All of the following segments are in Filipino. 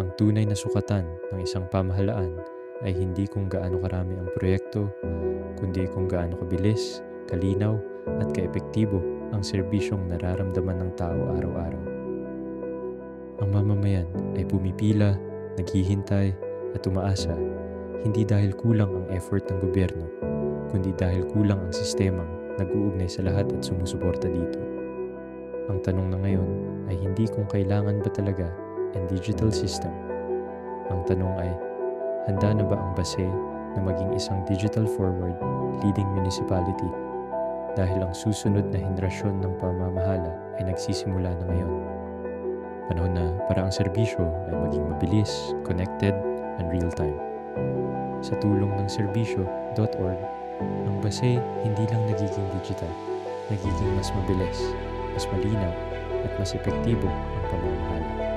Ang tunay na sukatan ng isang pamahalaan ay hindi kung gaano karami ang proyekto, kundi kung gaano kabilis, kalinaw at kaepektibo ang serbisyong nararamdaman ng tao araw-araw. Ang mamamayan ay pumipila, naghihintay at umaasa, hindi dahil kulang ang effort ng gobyerno, kundi dahil kulang ang sistemang nag-uugnay sa lahat at sumusuporta dito. Ang tanong na ngayon ay hindi kung kailangan ba talaga ang digital system. Ang tanong ay, handa na ba ang Base na maging isang digital-forward leading municipality? Dahil ang susunod na henerasyon ng pamamahala ay nagsisimula na ngayon. Panahon na para ang serbisyo ay maging mabilis, connected, and real-time. Sa tulong ng serbisyo.org, ang Base hindi lang nagiging digital, nagiging mas mabilis, mas malinaw, at mas epektibo ang pamamahala.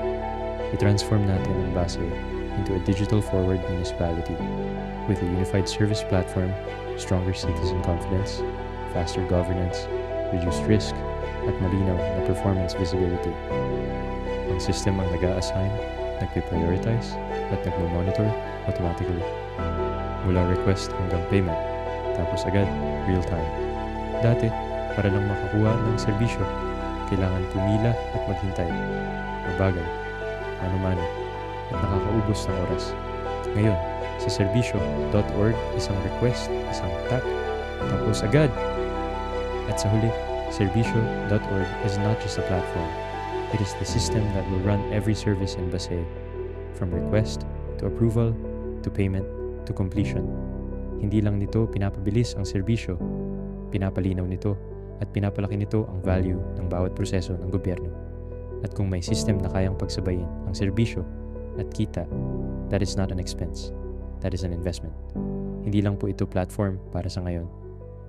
I-transform natin ang Base into a digital-forward municipality with a unified service platform, stronger citizen confidence, faster governance, reduced risk, at malinaw na performance visibility. Ang system ang nag-a-assign, nagpe-prioritize, at nagmo-monitor automatically. Mula request hanggang payment, tapos agad, real-time. Dati, para lang makakuha ng serbisyo, kailangan pumila at maghintay. Mabagal, mano-mano, at nakakaubos ng oras. Ngayon, sa serbisyo.org, isang request, isang tap, tapos agad. At sa huli, serbisyo.org is not just a platform. It is the system that will run every service in Base, from request to approval to payment to completion. Hindi lang nito pinapabilis ang serbisyo, pinapalinaw nito at pinapalaki nito ang value ng bawat proseso ng gobyerno. At kung may system na kayang pagsabayin ang serbisyo at kita, that is not an expense. That is an investment. Hindi lang po ito platform para sa ngayon.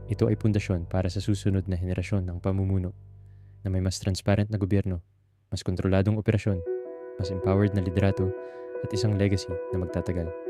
Ito ay pundasyon para sa susunod na henerasyon ng pamumuno na may mas transparent na gobyerno, mas kontroladong operasyon, mas empowered na liderato at isang legacy na magtatagal.